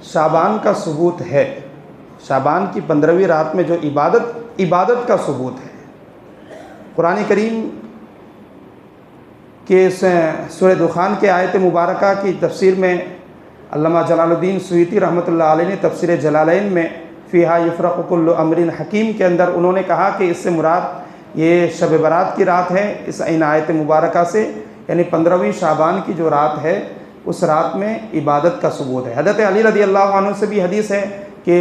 شعبان کا ثبوت ہے، شعبان کی 15ویں رات میں جو عبادت کا ثبوت ہے۔ قرآن کریم کے سورہ دخان کے آیت مبارکہ کی تفسیر میں علامہ جلال الدین سیوطی رحمۃ اللہ علیہ نے تفسیر جلالین میں فیہا یفرق کل امر حکیم کے اندر انہوں نے کہا کہ اس سے مراد یہ شب برات کی رات ہے، اس آیت مبارکہ سے، یعنی 15ویں شعبان کی جو رات ہے اس رات میں عبادت کا ثبوت ہے۔ حضرت علی رضی اللہ عنہ سے بھی حدیث ہے کہ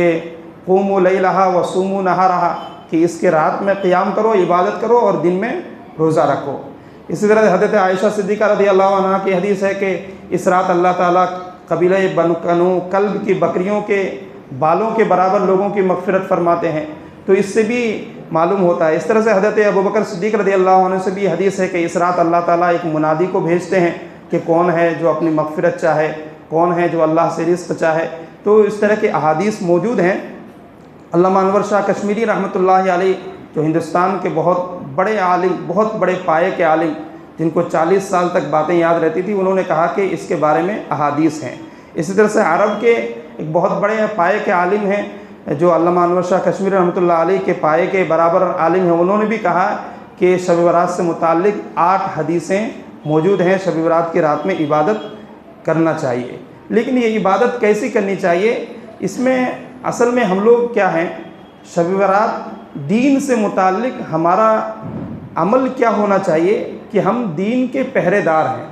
قوموا لیلہا وصوموا نہارہا، کہ اس کے رات میں قیام کرو، عبادت کرو اور دن میں روزہ رکھو۔ اسی طرح حضرت عائشہ صدیقہ رضی اللہ عنہ کی حدیث ہے کہ اس رات اللہ تعالیٰ قبیلہ بنو کنو کلب کی بکریوں کے بالوں کے برابر لوگوں کی مغفرت فرماتے ہیں، تو اس سے بھی معلوم ہوتا ہے۔ اس طرح سے حضرت ابوبکر صدیق رضی اللہ عنہ سے بھی حدیث ہے کہ اس رات اللہ تعالیٰ ایک منادی کو بھیجتے ہیں کہ کون ہے جو اپنی مغفرت چاہے، کون ہے جو اللہ سے رزق چاہے۔ تو اس طرح کے احادیث موجود ہیں۔ علامہ انور شاہ کشمیری رحمۃ اللہ علیہ جو ہندوستان کے بہت بڑے عالم، بہت بڑے پائے کے عالم، جن کو 40 سال تک باتیں یاد رہتی تھی، انہوں نے کہا کہ اس کے بارے میں احادیث ہیں۔ اسی طرح سے عرب کے ایک بہت بڑے پائے کے عالم ہیں جو علامہ انور شاہ کشمیری رحمۃ اللہ علیہ کے پائے کے برابر عالم ہیں، انہوں نے بھی کہا کہ شب برات سے متعلق 8 حدیثیں موجود ہیں، شب برات کی رات میں عبادت کرنا چاہیے۔ لیکن یہ عبادت کیسی کرنی چاہیے؟ اس میں اصل میں ہم لوگ کیا ہیں، شب برات دین سے متعلق ہمارا عمل کیا ہونا چاہیے کہ ہم دین کے پہرے دار ہیں،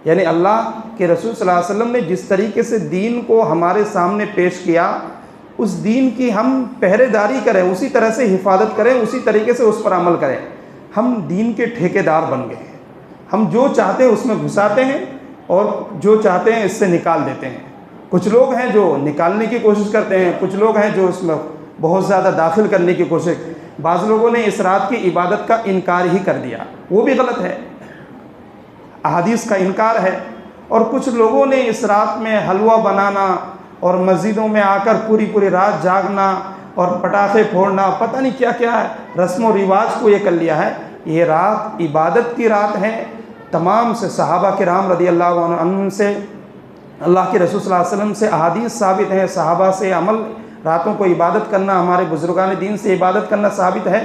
یعنی اللہ کے رسول صلی اللہ علیہ وسلم نے جس طریقے سے دین کو ہمارے سامنے پیش کیا، اس دین کی ہم پہرے داری کریں، اسی طرح سے حفاظت کریں، اسی طریقے سے اس پر عمل کریں۔ ہم دین کے ٹھیکیدار بن گئے ہیں، ہم جو چاہتے ہیں اس میں گھساتے ہیں اور جو چاہتے ہیں اس سے نکال دیتے ہیں۔ کچھ لوگ ہیں جو نکالنے کی کوشش کرتے ہیں، کچھ لوگ ہیں جو اس میں بہت زیادہ داخل کرنے کی کوشش۔ بعض لوگوں نے اس رات کی عبادت کا انکار ہی کر دیا، وہ بھی غلط ہے، احادیث کا انکار ہے۔ اور کچھ لوگوں نے اس رات میں حلوہ بنانا اور مسجدوں میں آ کر پوری رات جاگنا اور پٹاخے پھوڑنا، پتہ نہیں کیا کیا ہے، رسم و رواج کو یہ کر لیا ہے۔ یہ رات عبادت کی رات ہے۔ تمام سے صحابہ کرام رضی اللہ عنہم سے، اللہ کے رسول صلی اللہ علیہ وسلم سے احادیث ثابت ہیں، صحابہ سے عمل، راتوں کو عبادت کرنا، ہمارے بزرگان دین سے عبادت کرنا ثابت ہے۔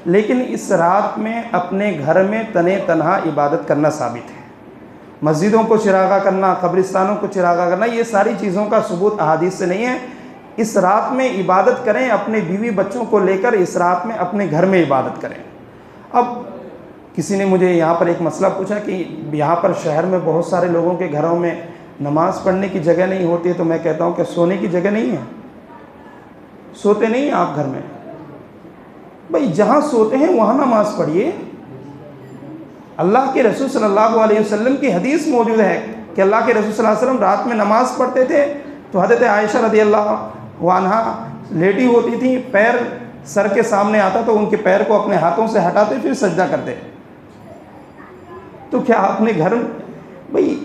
لیکن اس رات میں اپنے گھر میں تنہا عبادت کرنا ثابت ہے۔ مسجدوں کو چراغاں کرنا، قبرستانوں کو چراغاں کرنا، یہ ساری چیزوں کا ثبوت احادیث سے نہیں ہے۔ اس رات میں عبادت کریں، اپنے بیوی بچوں کو لے کر اس رات میں اپنے گھر میں عبادت کریں۔ اب کسی نے مجھے یہاں پر ایک مسئلہ پوچھا کہ یہاں پر شہر میں بہت سارے لوگوں کے گھروں میں نماز پڑھنے کی جگہ نہیں ہوتی ہے، تو میں کہتا ہوں کہ سونے کی جگہ نہیں ہے؟ سوتے نہیں ہیں آپ گھر میں؟ بھائی جہاں سوتے ہیں وہاں نماز پڑھیے۔ اللہ کے رسول صلی اللہ علیہ وسلم کی حدیث موجود ہے کہ اللہ کے رسول صلی اللہ علیہ وسلم رات میں نماز پڑھتے تھے تو حضرت عائشہ رضی اللہ عنہا لیٹی ہوتی تھی، پیر سر کے سامنے آتا تو ان کے پیر کو اپنے ہاتھوں سے ہٹاتے پھر سجدہ کرتے۔ تو کیا اپنے بھائی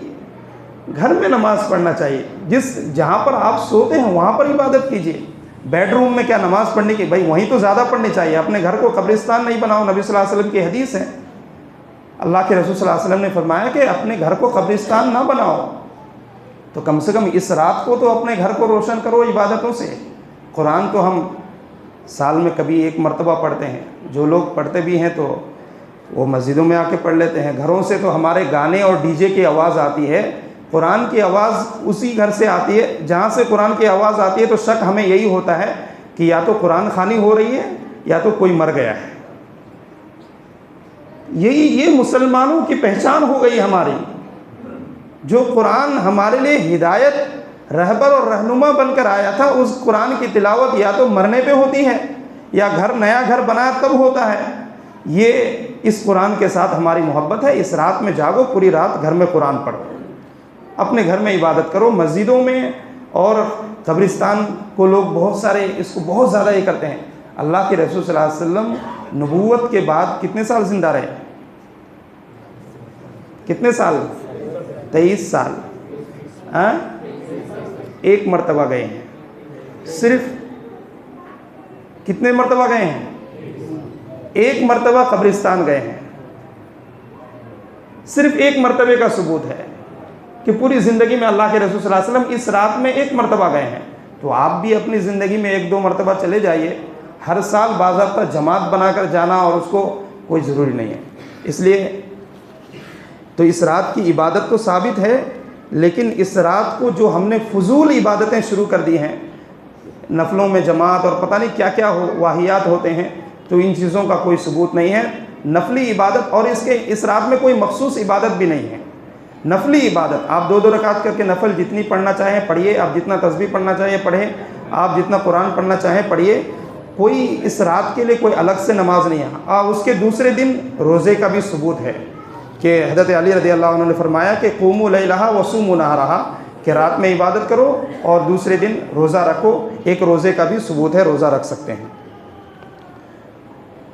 گھر میں نماز پڑھنا چاہیے، جہاں پر آپ سوتے ہیں وہاں پر عبادت کیجیے۔ بیڈ روم میں کیا نماز پڑھنے کی؟ بھائی وہیں تو زیادہ پڑھنی چاہیے۔ اپنے گھر کو قبرستان نہیں بناؤ، نبی صلی اللہ علیہ وسلم کی حدیث ہے۔ اللہ کے رسول صلی اللہ علیہ وسلم نے فرمایا کہ اپنے گھر کو قبرستان نہ بناؤ، تو کم سے کم اس رات کو تو اپنے گھر کو روشن کرو عبادتوں سے۔ قرآن تو ہم سال میں کبھی ایک مرتبہ پڑھتے ہیں، جو لوگ پڑھتے بھی ہیں تو وہ مسجدوں میں آ کے پڑھ لیتے ہیں۔ گھروں سے تو ہمارے گانے اور ڈی جے کی آواز آتی ہے، قرآن کی آواز اسی گھر سے آتی ہے۔ جہاں سے قرآن کی آواز آتی ہے تو شک ہمیں یہی ہوتا ہے کہ یا تو قرآن خوانی ہو رہی ہے یا تو کوئی مر گیا ہے۔ یہ مسلمانوں کی پہچان ہو گئی ہماری۔ جو قرآن ہمارے لیے ہدایت، رہبر اور رہنما بن کر آیا تھا، اس قرآن کی تلاوت یا تو مرنے پہ ہوتی ہے یا نیا گھر بنایا تب ہوتا ہے۔ یہ اس قرآن کے ساتھ ہماری محبت ہے۔ اس رات میں جاگو، پوری رات گھر میں قرآن پڑھو، اپنے گھر میں عبادت کرو۔ مسجدوں میں اور قبرستان کو لوگ بہت سارے اس کو بہت زیادہ یہ کرتے ہیں۔ اللہ کے رسول صلی اللہ علیہ وسلم نبوت کے بعد کتنے سال زندہ رہے؟ کتنے سال؟ 23 سال۔ ایک مرتبہ گئے ہیں، صرف کتنے مرتبہ گئے ہیں؟ ایک مرتبہ قبرستان گئے ہیں۔ صرف ایک مرتبے کا ثبوت ہے کہ پوری زندگی میں اللہ کے رسول صلی اللہ علیہ وسلم اس رات میں ایک مرتبہ گئے ہیں۔ تو آپ بھی اپنی زندگی میں 1-2 مرتبہ چلے جائیے، ہر سال باضابطہ جماعت بنا کر جانا اور اس کو کوئی ضروری نہیں ہے۔ اس لیے تو اس رات کی عبادت تو ثابت ہے، لیکن اس رات کو جو ہم نے فضول عبادتیں شروع کر دی ہیں، نفلوں میں جماعت اور پتہ نہیں کیا کیا واہیات ہوتے ہیں، تو ان چیزوں کا کوئی ثبوت نہیں ہے۔ نفلی عبادت، اور اس رات میں کوئی مخصوص عبادت بھی نہیں ہے۔ نفلی عبادت آپ 2 رکعت کر کے نفل جتنی پڑھنا چاہیں پڑھیے، آپ جتنا تسبیح پڑھنا چاہیں پڑھیں، آپ جتنا قرآن پڑھنا چاہیں پڑھیے، کوئی اس رات کے لیے کوئی الگ سے نماز نہیں ہے۔ اس کے دوسرے دن روزے کا بھی ثبوت ہے کہ حضرت علی رضی اللہ عنہ نے فرمایا کہ قوموا لیلھا وصوموا نہارھا، کہ رات میں عبادت کرو اور دوسرے دن روزہ رکھو۔ ایک روزے کا بھی ثبوت ہے، روزہ رکھ سکتے ہیں۔